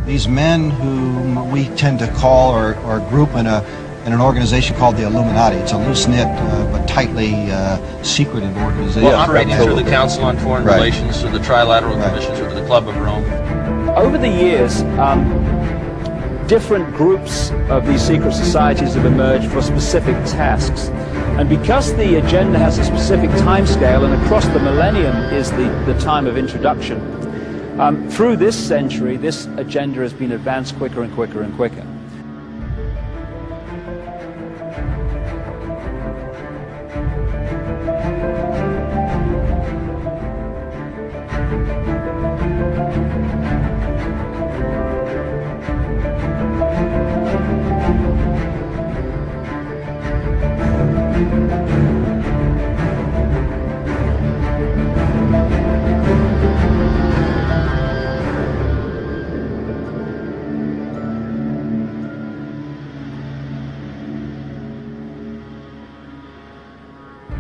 these men whom we tend to call or group in an organization called the Illuminati. It's a loose-knit but tightly secretive organization. Well, operating through the Council on Foreign Relations, through the Trilateral Commission, through the Club of Rome. Over the years, different groups of these secret societies have emerged for specific tasks. And because the agenda has a specific time scale, and across the millennium is the time of introduction, through this century, this agenda has been advanced quicker and quicker and quicker.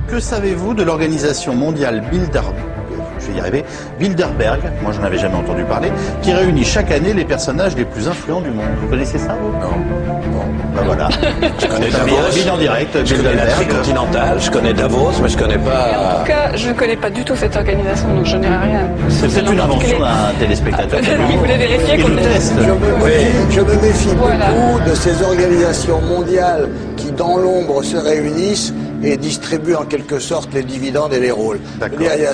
Que savez-vous de l'organisation mondiale Bilderberg, moi j'en avais jamais entendu parler, qui réunit chaque année les personnages les plus influents du monde? Vous connaissez ça, vous? Non. Ben voilà. Je connais Davos, en direct, je connais la Tricontinentale, je connais Davos, mais je connais pas... En tout cas, je ne connais pas du tout cette organisation, donc je n'ai rien. C'est peut-être une invention d'un téléspectateur. Vous voulez vérifier qu'on Je me méfie beaucoup de ces organisations mondiales qui, dans l'ombre, se réunissent et distribue en quelque sorte les dividendes et les rôles.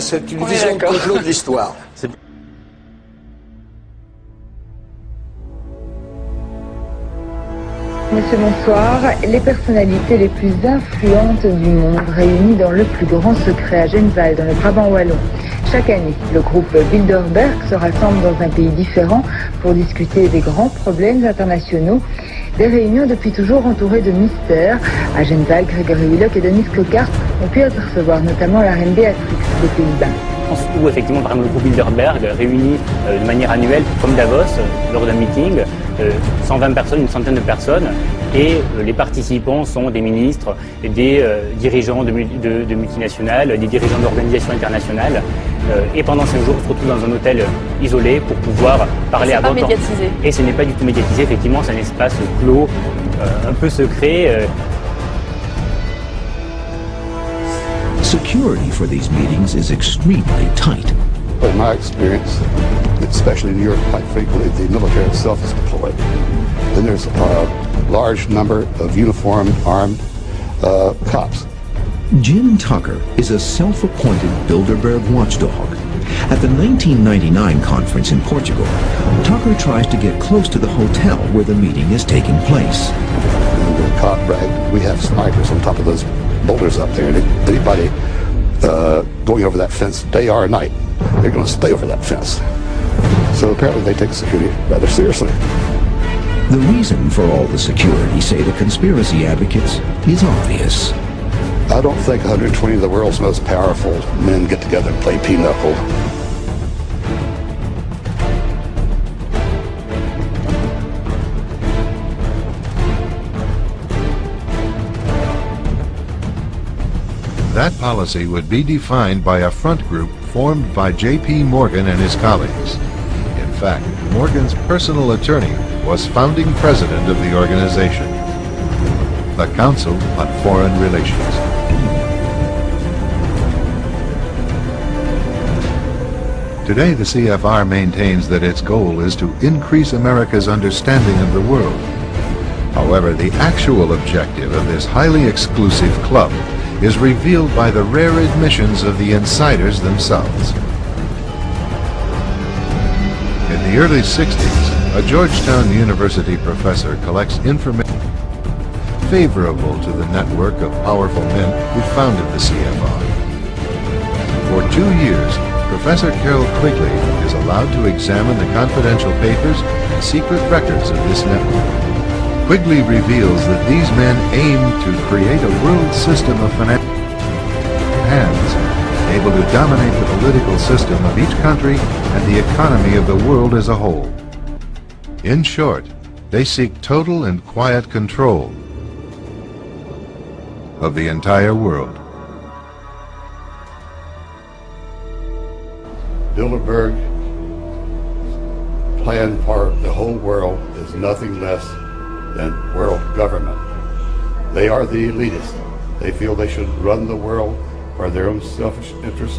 C'est une vision de complot de l'histoire. Monsieur, bonsoir. Les personnalités les plus influentes du monde réunies dans le plus grand secret à Genval, dans le Brabant wallon. Chaque année, le groupe Bilderberg se rassemble dans un pays différent pour discuter des grands problèmes internationaux. Des réunions depuis toujours entourées de mystères. À Genval, Grégory Willock et Denis Cocart ont pu apercevoir notamment la reine Béatrix des Pays-Bas. Où effectivement, par exemple, le groupe Bilderberg réunit de manière annuelle, comme Davos, lors d'un meeting, 120 personnes, une centaine de personnes, et les participants sont des ministres, des dirigeants de multinationales, des dirigeants d'organisations internationales, et pendant 5 jours, on se retrouve dans un hôtel isolé pour pouvoir parler avant. C'est pas médiatisé. Et ce n'est pas du tout médiatisé, effectivement, c'est un espace clos, un peu secret. Security for these meetings is extremely tight. In my experience, especially in Europe, quite frequently the military itself is deployed. Then there's a large number of uniformed, armed cops. Jim Tucker is a self-appointed Bilderberg watchdog. At the 1999 conference in Portugal, Tucker tries to get close to the hotel where the meeting is taking place. The cop bragged, we have snipers on top of those boulders up there, and anybody going over that fence day or night, they're going to stay over that fence. So apparently they take security rather seriously. The reason for all the security, say the conspiracy advocates, is obvious. I don't think 120 of the world's most powerful men get together and play pinochle. That policy would be defined by a front group formed by J.P. Morgan and his colleagues. In fact, Morgan's personal attorney was founding president of the organization, the Council on Foreign Relations. Today, the CFR maintains that its goal is to increase America's understanding of the world. However, the actual objective of this highly exclusive club is revealed by the rare admissions of the insiders themselves. In the early 60s, a Georgetown University professor collects information favorable to the network of powerful men who founded the CFR. For 2 years, Professor Carroll Quigley is allowed to examine the confidential papers and secret records of this network. Quigley reveals that these men aim to create a world system of financial hands, able to dominate the political system of each country and the economy of the world as a whole. In short, they seek total and quiet control of the entire world. Bilderberg plan for the whole world is nothing less than world government. They are the elitists. They feel they should run the world for their own selfish interests.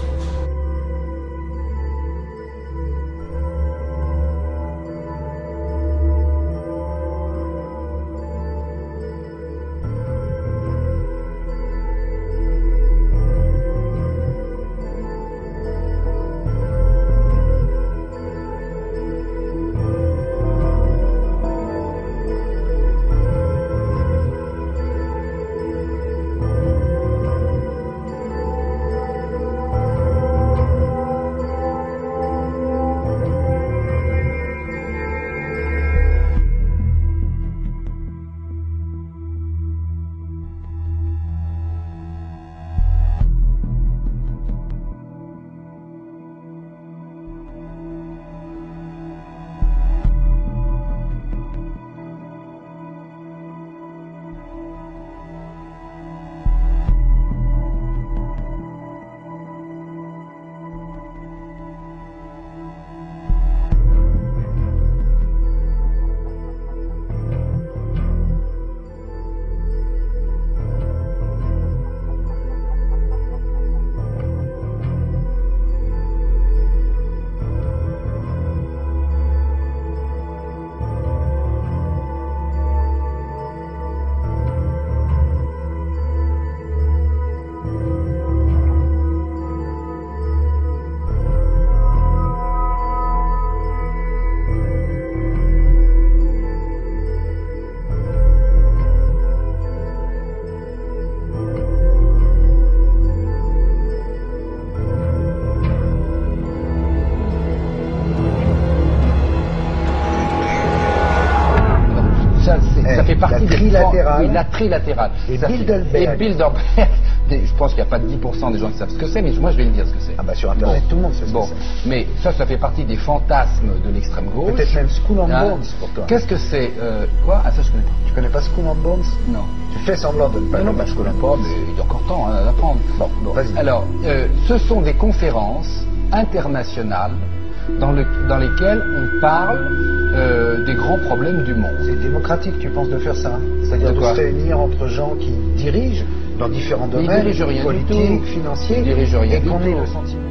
La trilatérale. Et Bilderberg. Je pense qu'il n'y a pas de 10% des gens qui savent ce que c'est, mais moi je vais le dire ce que c'est. Ah bah sur Internet, tout le monde sait ce que c'est. Mais ça fait partie des fantasmes de l'extrême gauche. Peut-être même Skull and Bones pour toi. Qu'est-ce que c'est quoi? Ah ça je connais pas. Tu connais pas Skull and Bones? Non. Tu fais semblant de ne pas. Non, je connais pas, mais il y a encore temps à apprendre. Bon, vas-y. Alors, ce sont des conférences internationales dans lesquelles on parle des grands problèmes du monde. C'est démocratique, tu penses, de faire ça? C'est-à-dire de se réunir entre gens qui dirigent dans différents domaines, politiques, financiers, et qu'on ait le sentiment.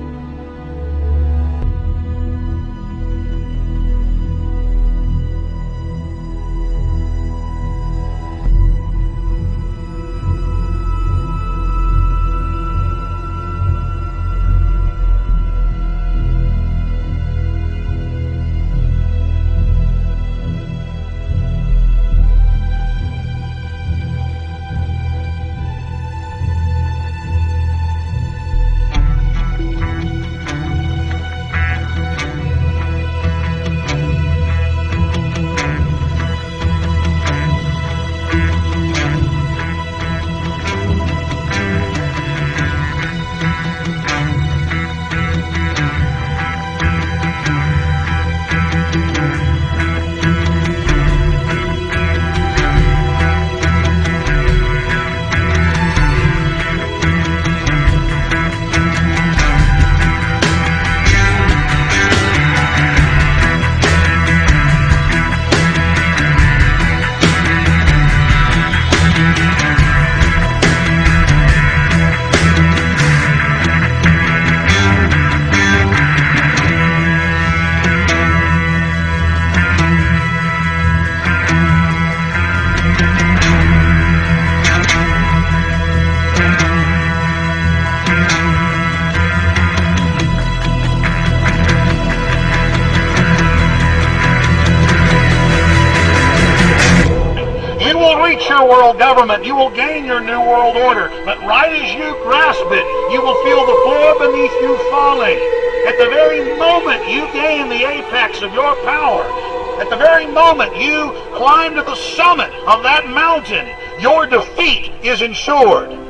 World government, you will gain your new world order, but right as you grasp it, you will feel the floor beneath you falling. At the very moment you gain the apex of your power, at the very moment you climb to the summit of that mountain, your defeat is ensured.